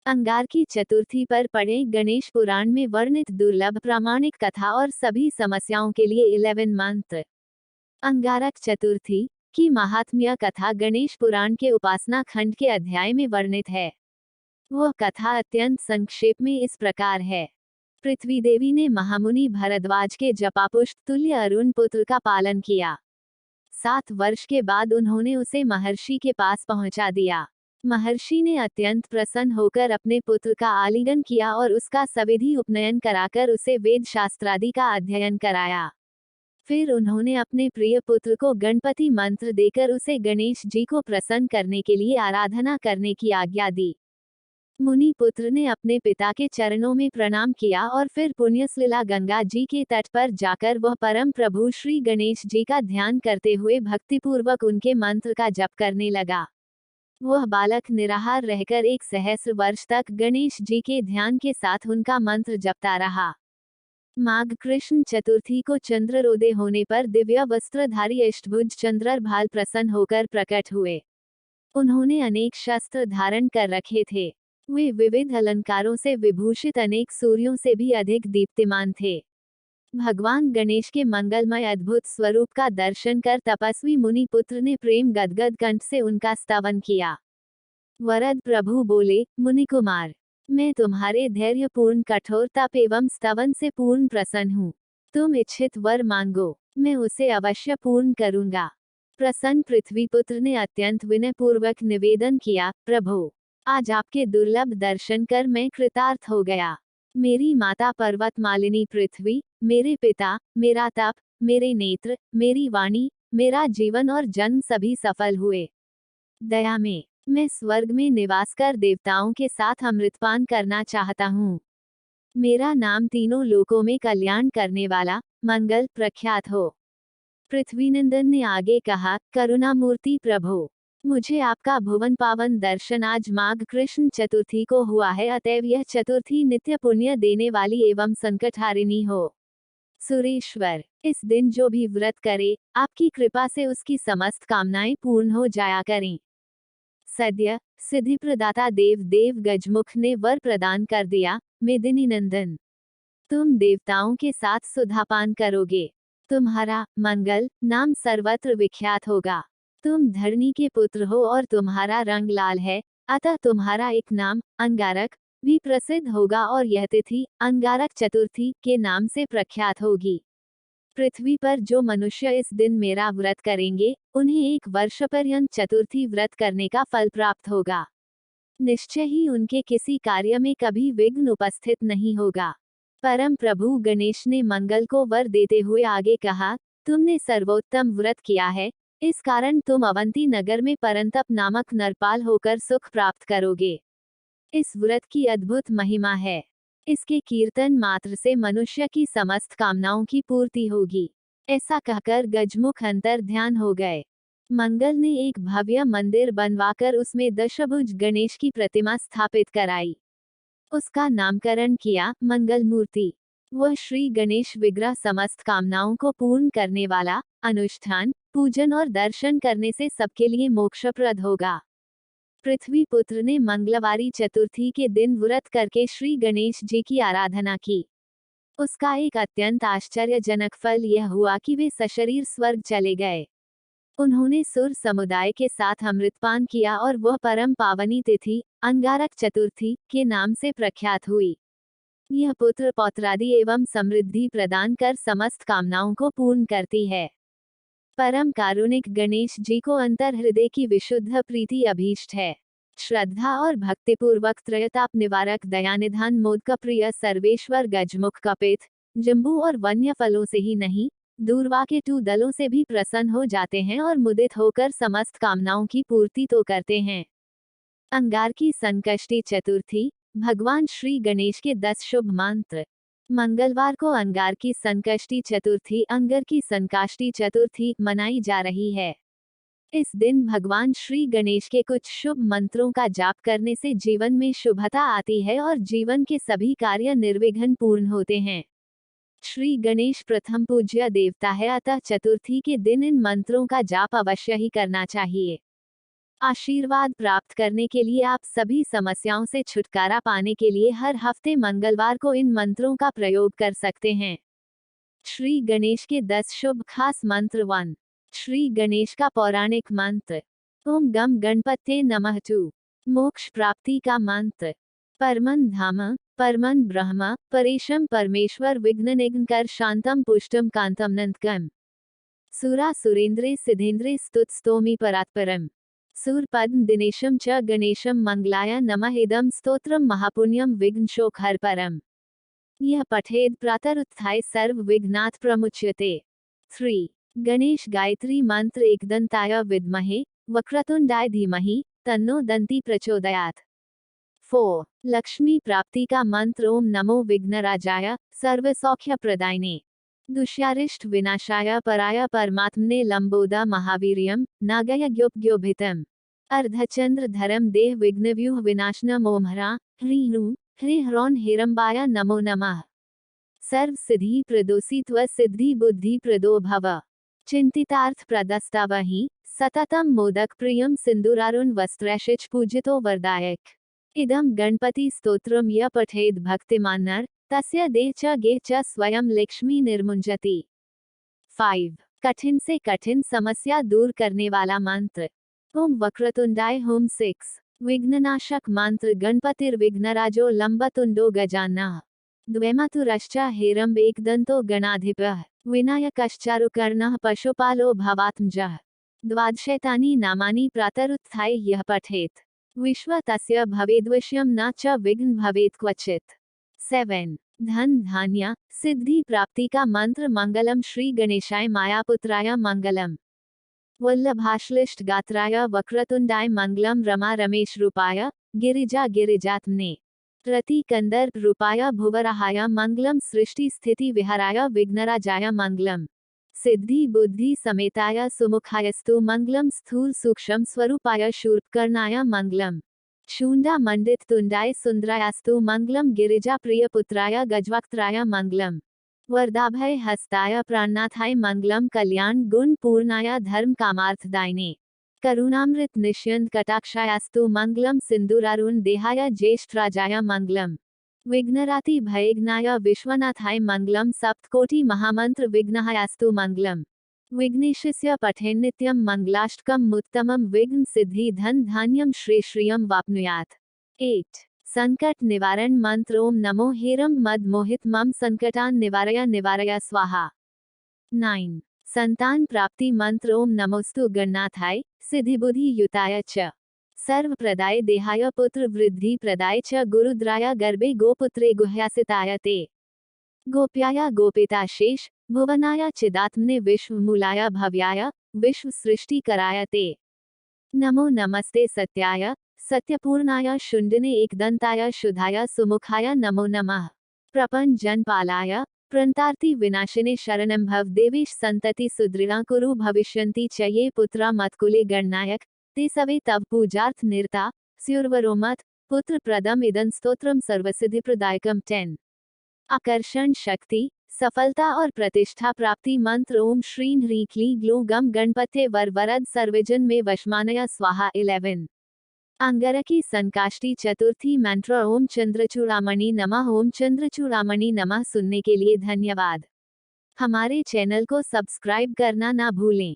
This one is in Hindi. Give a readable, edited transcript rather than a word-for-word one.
अंगारकी चतुर्थी पर पढ़ें गणेश पुराण में वर्णित दुर्लभ प्रामाणिक कथा और सभी समस्याओं के लिए 11 मंत्र। अंगारक चतुर्थी की महात्म्य कथा गणेश पुराण के उपासना खंड के अध्याय में वर्णित है। वह कथा अत्यंत संक्षेप में इस प्रकार है। पृथ्वी देवी ने महामुनि भरद्वाज के जपापुष्प तुल्य अरुण पुत्र का पालन किया। 7 वर्ष के बाद उन्होंने उसे महर्षि के पास पहुंचा दिया। महर्षि ने अत्यंत प्रसन्न होकर अपने पुत्र का आलिंगन किया और उसका सविधि उपनयन कराकर उसे वेद शास्त्रादि का अध्ययन कराया। फिर उन्होंने अपने प्रिय पुत्र को गणपति मंत्र देकर उसे गणेश जी को प्रसन्न करने के लिए आराधना करने की आज्ञा दी। मुनि पुत्र ने अपने पिता के चरणों में प्रणाम किया और फिर पुण्यसलिला गंगा जी के तट पर जाकर वह परम प्रभु श्री गणेश जी का ध्यान करते हुए भक्तिपूर्वक उनके मंत्र का जप करने लगा। वह बालक निराहार रहकर 1 सहस्र वर्ष तक गणेश जी के ध्यान के साथ उनका मंत्र जपता रहा। माघ कृष्ण चतुर्थी को चंद्रोदय होने पर दिव्य वस्त्रधारी अष्टभुज चंद्रभाल प्रसन्न होकर प्रकट हुए। उन्होंने अनेक शस्त्र धारण कर रखे थे। वे विविध अलंकारों से विभूषित अनेक सूर्यों से भी अधिक दीप्तिमान थे। भगवान गणेश के मंगलमय अद्भुत स्वरूप का दर्शन कर तपस्वी मुनि पुत्र ने प्रेम गदगद कंठ से उनका स्तवन किया। वरद प्रभु बोले, मुनि कुमार, मैं तुम्हारे धैर्यपूर्ण कठोर तप एवं स्तवन से पूर्ण प्रसन्न हूँ। तुम इच्छित वर मांगो, मैं उसे अवश्य पूर्ण करूंगा। प्रसन्न पृथ्वीपुत्र ने अत्यंत विनयपूर्वक निवेदन किया, प्रभु, आज आपके दुर्लभ दर्शन कर मैं कृतार्थ हो गया। मेरी माता पर्वत मालिनी पृथ्वी, मेरे पिता, मेरा तप, मेरे नेत्र, मेरी वाणी, मेरा जीवन और जन्म सभी सफल हुए। दया में मैं स्वर्ग में निवास कर देवताओं के साथ अमृतपान करना चाहता हूँ। मेरा नाम तीनों लोकों में कल्याण करने वाला, मंगल प्रख्यात हो। पृथ्वीनंदन ने आगे कहा, करुणामूर्ति प्रभु, मुझे आपका भुवन पावन दर्शन आज माघ कृष्ण चतुर्थी को हुआ है, अतएव यह चतुर्थी नित्य पुण्य देने वाली एवं संकटहारिणी हो। सुरेश्वर, इस दिन जो भी व्रत करे, आपकी कृपा से उसकी समस्त कामनाएं पूर्ण हो जाया करें। सद्य सिद्धि प्रदाता देव देव गजमुख ने वर प्रदान कर दिया, मेदिनी नंदन, तुम देवताओं के साथ सुधापान करोगे। तुम्हारा मंगल नाम सर्वत्र विख्यात होगा। तुम धरणी के पुत्र हो और तुम्हारा रंग लाल है, अतः तुम्हारा एक नाम अंगारक भी प्रसिद्ध होगा और यह तिथि अंगारक चतुर्थी के नाम से प्रख्यात होगी। पृथ्वी पर जो मनुष्य इस दिन मेरा व्रत करेंगे, उन्हें 1 वर्ष पर्यंत चतुर्थी व्रत करने का फल प्राप्त होगा। निश्चय ही उनके किसी कार्य में कभी विघ्न उपस्थित नहीं होगा। परम प्रभु गणेश ने मंगल को वर देते हुए आगे कहा, तुमने सर्वोत्तम व्रत किया है, इस कारण तुम अवंती नगर में परंतप नामक नरपाल होकर सुख प्राप्त करोगे। इस व्रत की अद्भुत महिमा है। इसके कीर्तन मात्र से मनुष्य की समस्त कामनाओं की पूर्ति होगी। ऐसा कहकर गजमुख अंतर ध्यान हो गए। मंगल ने एक भव्य मंदिर बनवाकर उसमें दशभुज गणेश की प्रतिमा स्थापित कराई। उसका नामकरण किया मंगल मूर्ति। वह श्री गणेश विग्रह समस्त कामनाओं को पूर्ण करने वाला, अनुष्ठान, पूजन और दर्शन करने से सबके लिए मोक्षप्रद होगा। पृथ्वी पुत्र ने मंगलवारी चतुर्थी के दिन व्रत करके श्री गणेश जी की आराधना की। उसका एक अत्यंत आश्चर्यजनक फल यह हुआ कि वे सशरीर स्वर्ग चले गए। उन्होंने सुर समुदाय के साथ अमृतपान किया और वह परम पावनी तिथि अंगारक चतुर्थी के नाम से प्रख्यात हुई। यह पुत्र पौत्रादि एवं समृद्धि प्रदान कर समस्त कामनाओं को पूर्ण करती है। परम कारुणिक गणेश जी को अंतर हृदय की विशुद्ध प्रीति अभीष्ट है। श्रद्धा और भक्तिपूर्वक त्रयताप निवारक दयानिधान मोदक प्रिय सर्वेश्वर गजमुख कपित, जम्बू और वन्य फलों से ही नहीं, दूरवा के 2 दलों से भी प्रसन्न हो जाते हैं और मुदित होकर समस्त कामनाओं की पूर्ति तो करते हैं। अंगारकी संकष्टी चतुर्थी भगवान श्री गणेश के 10 शुभ मंत्र। मंगलवार को अंगारकी संकष्टी चतुर्थी अंगर की संकाष्टी चतुर्थी मनाई जा रही है। इस दिन भगवान श्री गणेश के कुछ शुभ मंत्रों का जाप करने से जीवन में शुभता आती है और जीवन के सभी कार्य निर्विघ्न पूर्ण होते हैं। श्री गणेश प्रथम पूज्य देवता है, अतः चतुर्थी के दिन इन मंत्रों का जाप अवश्य ही करना चाहिए। आशीर्वाद प्राप्त करने के लिए आप सभी समस्याओं से छुटकारा पाने के लिए हर हफ्ते मंगलवार को इन मंत्रों का प्रयोग कर सकते हैं। श्री गणेश के 10 शुभ खास मंत्र 1। श्री गणेश का पौराणिक मंत्र। ओम गम गणपते नमः 2। मोक्ष प्राप्ति का मंत्र। परमन धाम परमन ब्रह्म परेशम परमेश्वर विघ्न निघ्नकर शांतम पुष्टम कांतम नंदकम। सुरा सुरेंद्रे सिद्धेंद्रे स्तुत स्तोमी परात्परम। सूरपद्म दिनेशम च गणेशम मंगलाय नमः इदं स्तोत्रम महापुण्यम विघ्नशोक हरपरम। यह पठेद प्रातरुत्थाय सर्व विघ्नात् प्रमुच्यते। 3। गणेश गायत्री मंत्र एकदंताय विद्महे वक्रतुंडाय धीमहि तन्नो दंती प्रचोदयात्। 4। लक्ष्मी प्राप्ति का मंत्र ओम नमो विघ्नराजाय सर्वसौख्य प्रदायिने दुष्यारिष्ट विनाशाय पराय परमात्मने लंबोदा महावीर्यम नागयज्ञोपज्ञोभितम अर्धचंद्र धरम देह विघ्नव्यूह विनाशनम ओम ह्रा ह्रीं ह्री ह्रौं हिरंबाय नमो नमः। सर्व सिद्धि प्रदोषी त्व सिद्धि बुद्धि प्रदो भव चिंतितार्थ प्रदस्तावहि सततम मोदक प्रियम सिंदूरारुण वस्त्रैशिच पूजितो वरदायक। इदं गणपति स्तोत्रम य पठेद भक्तिमान नर तस्य देह च गेह च स्वयं लक्ष्मी निर्मुंजति। 5। कठिन से कठिन समस्या दूर करने वाला मंत्र। ओम वक्रतुंडाय होम 6। विघ्ननाशक मंत्र गणपतिर्विघ्नराजो लंबतुंडो गजाननः द्वैमातुरश्च हेरम्ब एकदन्तो गणाधिपः विनायकश्चारुकर्णः पशुपालो भवात्मजः। द्वादशैतानि नामानि प्रातरुत्थाय यः पठेत् विश्व तस्य भवेद्वश्यं न च विघ्न भवेत् क्वचित्। 7। धन धान्य सिद्धि प्राप्ति का मंत्र मंगलम श्री गणेशाय मायापुत्राय मंगलम वल्लभाश्लिष्ट गात्राय वक्रतुंडाय मंगलम रमा रमेश रूपाय गिरिजा गिरिजात्मने रति कंदर्प रूपाय भुवराहाय मंगलम सृष्टि स्थिति विहाराय विघ्नराजाय मंगलम सिद्धि बुद्धि समेताय सुमुखायस्तु मंगलम स्थूल सूक्ष्म स्वरूपाय शूर्पकर्णाय मंगलम शूंडा मंडित तुंडाय सुंदरायास्तु मंगलम गिरिजा प्रिय पुत्राय गजवक्त्राय मंगलम वरदाभय हस्ताय प्राणनाथाय मंगलम कल्याण गुण पूर्णाय धर्म कामार्थदायिने करुणामृत निष्यंत कटाक्षायास्तु मंगलम सिंदूरारुण देहाय ज्येष्ठ राजाय मंगलम विघ्नराति भयघ्नाय विश्वनाथाय मंगलम सप्तकोटि महामंत्र विघ्नहायास्तु मंगलम विघ्नेशस्य पठेन् नित्यं मंगलाष्टकम् उत्तमं विघ्न सिद्धि धन धान्यम श्री श्रियम वाप्नुयात्। 8। संकट निवारण मंत्र ओम नमो हेरम मद मोहित मम संकटान निवारय निवारय स्वाहा। 9। संतान प्राप्ति मंत्र ओम नमोस्तु गणनाथाय सिद्धिबुद्धि युताय च सर्व प्रदाय देहाय पुत्र वृद्धि प्रदाय च गुरुद्राय गर्भे गोपुत्रे गुह्यासिताय ते गोप्याय गोपिताशेष भुवनाय चिदात्मने विश्वमूलाय भव्याय विश्व सृष्टि कराय ते नमो नमस्ते सत्याय सत्यपूर्णाय शुंडने एकदंताय शुद्धाय सुमुखाय नमो नमः प्रपंच जनपालाय प्रणतार्ति विनाशिने शरणं भव देवेश संतति सुदृढ़ा कुरु भविष्यन्ति च ये पुत्रा मत्कुले गणनायक ते सवे तव पूजार्थ निरता स्युर्वरोमत पुत्र प्रदम इदं स्तोत्रम सर्वसिद्धि प्रदायकम 10। आकर्षण शक्ति सफलता और प्रतिष्ठा प्राप्ति मंत्र ओम श्रीं ह्रीं क्लीं ग्लूं गम गणपते वर वरद सर्वजन में वशमानया स्वाहा। 11। अंगारकी संकाष्टी चतुर्थी मंत्र ओम चंद्रचूड़ामणि नमः ओम चंद्रचूड़ामणि नमः। सुनने के लिए धन्यवाद। हमारे चैनल को सब्सक्राइब करना ना भूलें।